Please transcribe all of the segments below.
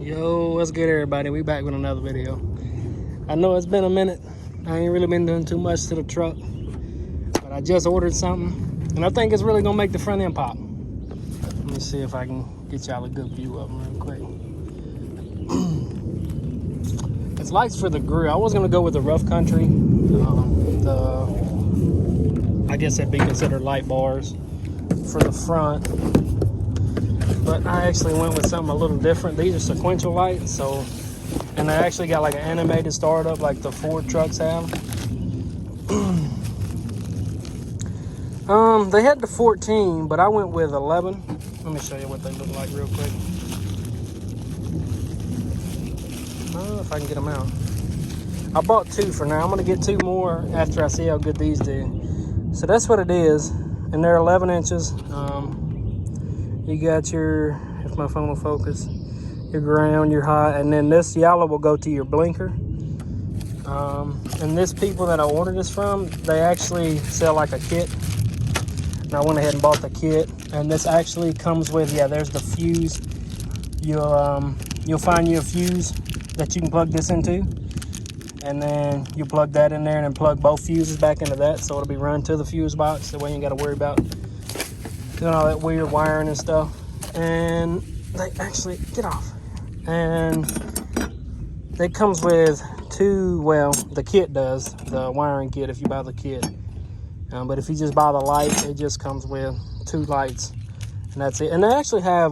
Yo, what's good, everybody? We back with another video. I know it's been a minute. I ain't really been doing too much to the truck, but I just ordered something, and I think it's really gonna make the front end pop. Let me see if I can get y'all a good view of them real quick. It's lights for the grill. I was gonna go with the rough country. I guess that'd be considered light bars for the front. But I actually went with something a little different. These are sequential lights, and they actually got like an animated startup like the Ford trucks have. They had the 14, but I went with 11. Let me show you what they look like real quick. I don't know if I can get them out. I bought 2 for now. I'm gonna get 2 more after I see how good these do. So that's what it is, and they're 11 inches. You got your, if my phone will focus, your ground, your high, and then this yellow will go to your blinker. And this people that I ordered this from, they actually sell like a kit. And I went ahead and bought the kit, and this actually comes with, yeah, there's the fuse. You'll find you a fuse that you can plug this into, and then you plug that in there and then plug both fuses back into that, so it'll be run to the fuse box. That way you ain't got to worry about doing all that weird wiring and stuff. And they actually get off, and it comes with 2, well, the kit does, the wiring kit if you buy the kit, but if you just buy the light, it just comes with 2 lights, and that's it. And they actually have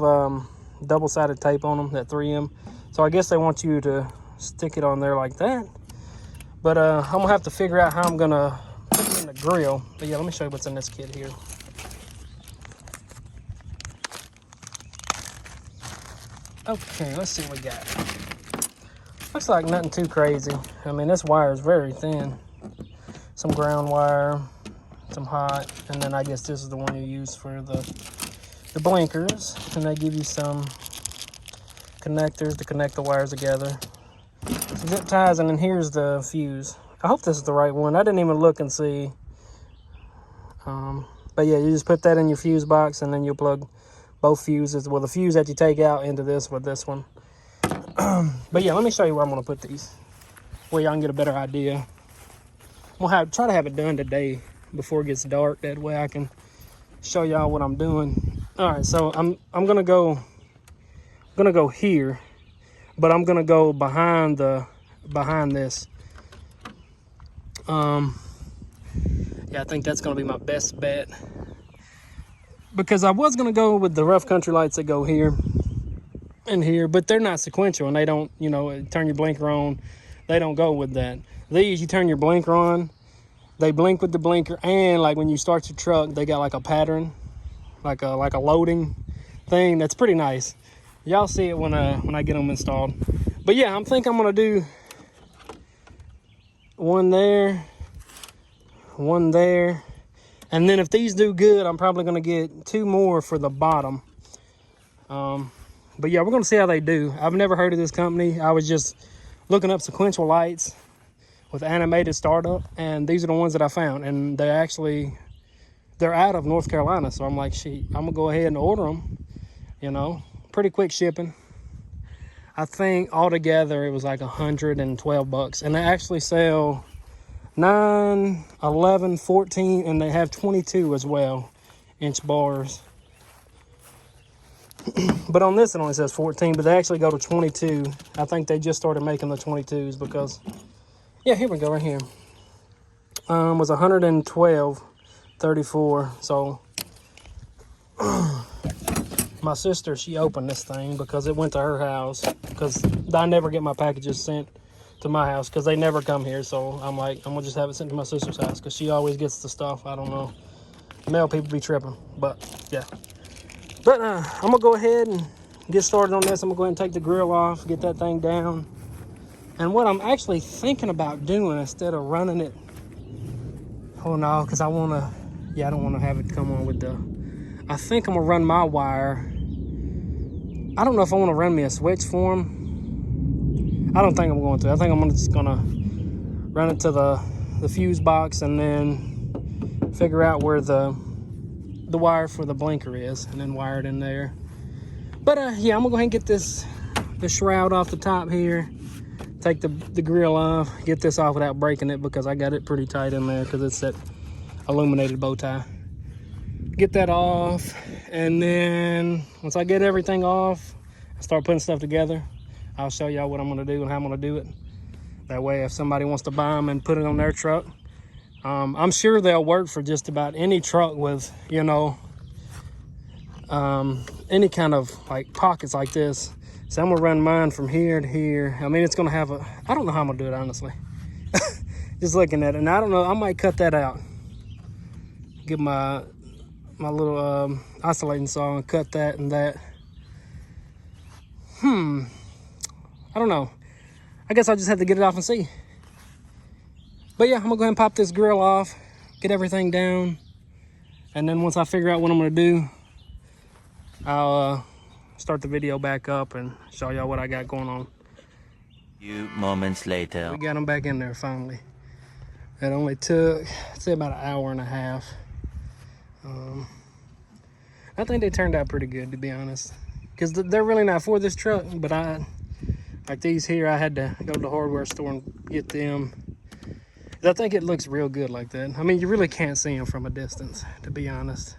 double-sided tape on them, that 3M, so I guess they want you to stick it on there like that. But I'm gonna have to figure out how I'm gonna put it in the grill. But yeah, let me show you what's in this kit here. Okay, let's see what we got. Looks like nothing too crazy. I mean, this wire is very thin. Some ground wire, some hot, and then I guess this is the one you use for the blinkers. And they give you some connectors to connect the wires together. Some zip ties, and then here's the fuse. I hope this is the right one. I didn't even look and see. But yeah, you just put that in your fuse box, and then you'll plug both fuses, well, the fuse that you take out into this with this one. But yeah, let me show you where I'm gonna put these, where y'all can get a better idea. I'm gonna try to have it done today before it gets dark. That way I can show y'all what I'm doing. All right, so I'm gonna go here, but I'm gonna go behind this. Yeah, I think that's gonna be my best bet, because I was gonna go with the rough country lights that go here and here, but they're not sequential, and they don't, turn your blinker on. They don't go with that. These, you turn your blinker on, they blink with the blinker, and like when you start your truck, they got like a pattern, like a loading thing. That's pretty nice. Y'all see it when I get them installed. But yeah, I'm gonna do one there, and then if these do good, I'm probably gonna get 2 more for the bottom. But yeah, we're gonna see how they do. I've never heard of this company. I was just looking up sequential lights with animated startup, and these are the ones that I found, and they're out of North Carolina. So I'm like, shit, I'm gonna go ahead and order them. Pretty quick shipping. I think altogether it was like $112, and they actually sell 9, 11, 14, and they have 22 as well, inch bars. But on this it only says 14, but they actually go to 22. I think they just started making the 22s because, yeah, here we go, right here. Was 112.34. So my sister, she opened this thing because it went to her house, because I never get my packages sent to my house because they never come here. So I'm like, I'm gonna just have it sent to my sister's house because she always gets the stuff. I don't know, mail people be tripping, but yeah. But I'm gonna go ahead and get started on this. I'm gonna go ahead and take the grill off, get that thing down. And what I'm actually thinking about doing, instead of running it, oh no, because I don't want to have it come on with I think I'm gonna run my wire. I don't know if I want to run me a switch for them. I don't think I'm going to. I think I'm just gonna run it to the fuse box, and then figure out where the wire for the blinker is, and then wire it in there. But yeah, I'm gonna go ahead and get this the shroud off the top here. Take the grill off. Get this off without breaking it because I got it pretty tight in there because it's that illuminated bow tie. Get that off, and then once I get everything off, I start putting stuff together. I'll show y'all what I'm gonna do and how I'm gonna do it. That way, if somebody wants to buy them and put it on their truck, I'm sure they'll work for just about any truck with, you know, any kind of like pockets like this. So I'm gonna run mine from here to here. I mean, it's gonna have a, I don't know how I'm gonna do it, honestly. Just looking at it, and I don't know, I might cut that out. Get my little oscillating saw and cut that and that. I don't know. I guess I'll just have to get it off and see. But yeah, I'm gonna go ahead and pop this grill off, get everything down, and then once I figure out what I'm gonna do, I'll start the video back up and show y'all what I got going on. Few moments later. We got them back in there finally. It only took, I'd say, about an hour and a half. I think they turned out pretty good, to be honest, because they're really not for this truck. But like these here, I had to go to the hardware store and get them. I think it looks real good like that. I mean, you really can't see them from a distance, to be honest.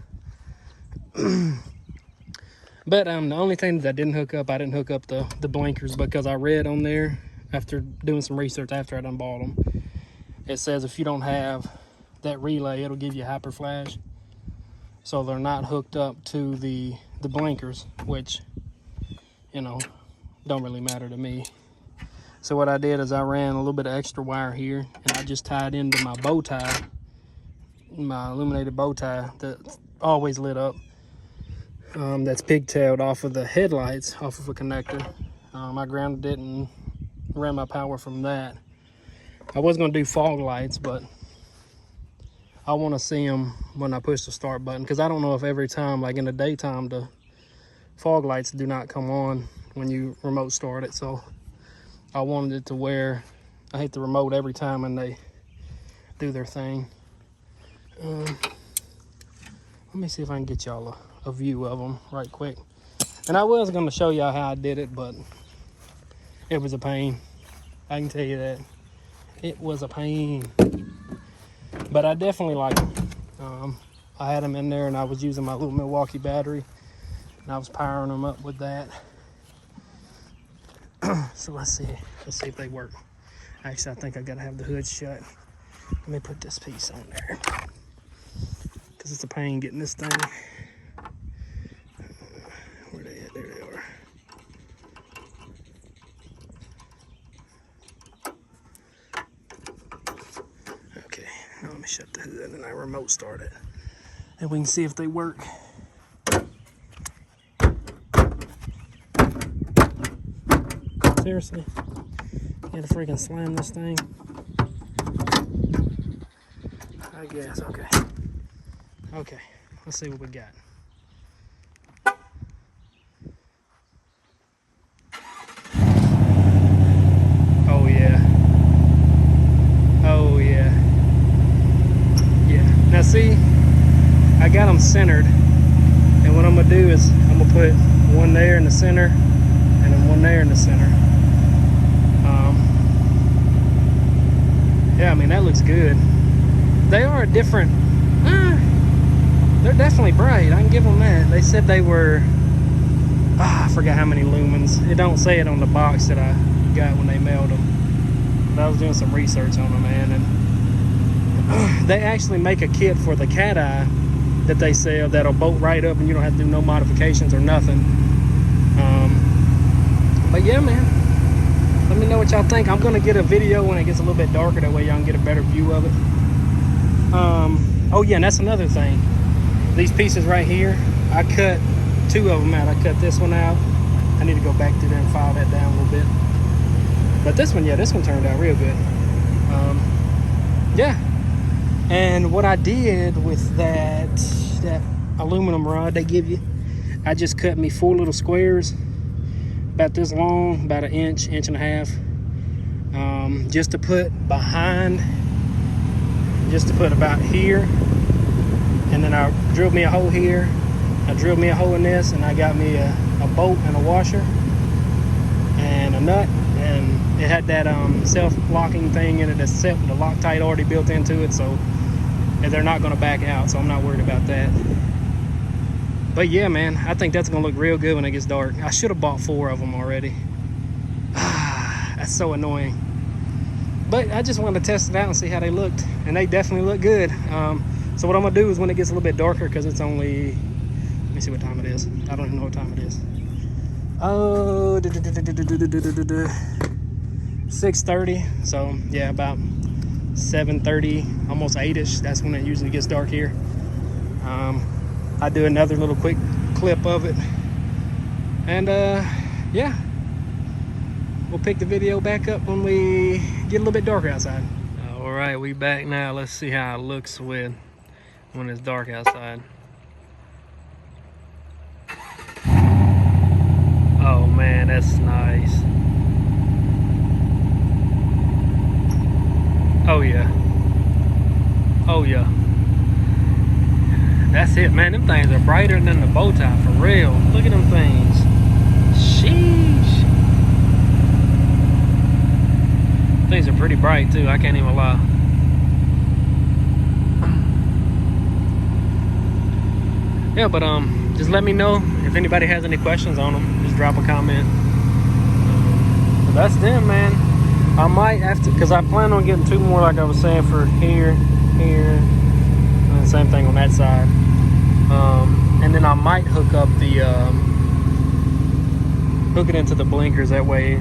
But the only thing that I didn't hook up the blinkers, because I read on there after doing some research after I done bought them. It says if you don't have that relay, it'll give you hyper flash. So they're not hooked up to the blinkers, which, you know, don't really matter to me. So what I did is I ran a little bit of extra wire here, and I just tied into my bow tie, my illuminated bow tie that's always lit up. That's pigtailed off of the headlights, off of a connector. I grounded it and ran my power from that. I was gonna do fog lights, but I want to see them when I push the start button, because I don't know if every time, like in the daytime, the fog lights do not come on when you remote start it. So I wanted it to where I hit the remote every time and they do their thing. Let me see if I can get y'all a view of them right quick. And I was going to show y'all how I did it, but it was a pain. I can tell you that. It was a pain. But I definitely like them. I had them in there, and I was using my little Milwaukee battery, and I was powering them up with that. So let's see if they work. Actually, I think I gotta have the hood shut. Let me put this piece on there, because it's a pain getting this thing. Where they at? There they are. Okay, now let me shut the hood and I remote start it, and we can see if they work. Seriously, you gotta freaking slam this thing. I guess. Okay, let's see what we got. Oh yeah. Now see, I got them centered, and what I'm gonna do is I'm gonna put one there in the center and then one there in the center. Yeah, I mean, that looks good. They are different. They're definitely bright. I can give them that. They said they were, I forgot how many lumens. It don't say it on the box that I got when they mailed them. But I was doing some research on them, man, and they actually make a kit for the cat eye that they sell that'll bolt right up, and you don't have to do no modifications or nothing. But yeah, man. Let me know what y'all think. I'm gonna get a video when it gets a little bit darker, that way y'all can get a better view of it. Oh yeah, and that's another thing. These pieces right here, I cut two of them out. I cut this one out. I need to go back through there and file that down a little bit. But this one, yeah, this one turned out real good. Yeah. And what I did with that aluminum rod they give you, I just cut me 4 little squares, about this long, about an inch and a half, just to put behind, just to put about here. And then I drilled me a hole here, I drilled me a hole in this, and I got me a bolt and a washer. and a nut, and it had that self-locking thing in it that's set with the Loctite already built into it, so they're not going to back out, so I'm not worried about that. But yeah, man, I think that's going to look real good when it gets dark. I should have bought 4 of them already. That's so annoying. But I just wanted to test it out and see how they looked, and they definitely look good. So what I'm going to do is when it gets a little bit darker, because it's only, let me see what time it is. I don't even know what time it is. Oh, 6:30. So yeah, about 7:30, almost 8ish. That's when it usually gets dark here. I do another little quick clip of it, and yeah, we'll pick the video back up when we get a little bit darker outside. All right, we back now. Let's see how it looks when it's dark outside. Oh man, that's nice. Oh yeah. Oh yeah. That's it, man. Them things are brighter than the bow tie, for real. Look at them things. Sheesh. Things are pretty bright too, I can't even lie. Yeah, but just let me know if anybody has any questions on them. Just drop a comment. But that's them, man. I might have to, because I plan on getting 2 more, like I was saying, for here, and the same thing on that side. And then I might hook up hook it into the blinkers. That way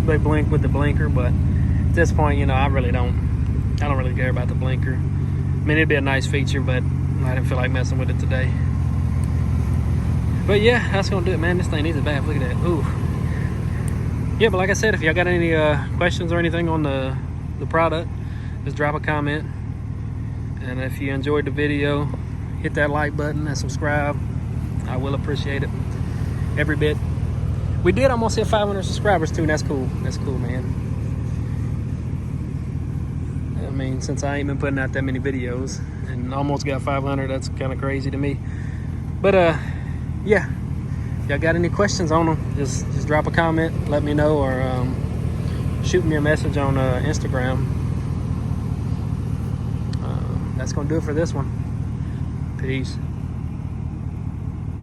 they blink with the blinker. But at this point, you know, I don't really care about the blinker. I mean, it'd be a nice feature, but I didn't feel like messing with it today. But yeah, that's gonna do it, man. This thing needs a bath. Look at that. Ooh. Yeah, but like I said, if y'all got any questions or anything on the product, just drop a comment. And if you enjoyed the video, hit that like button and subscribe. I will appreciate it every bit. We did almost hit 500 subscribers too, and that's cool. That's cool, man. I mean, since I ain't been putting out that many videos and almost got 500, that's kind of crazy to me. But yeah, if y'all got any questions on them, just drop a comment, let me know, or shoot me a message on Instagram. That's gonna do it for this one. Peace.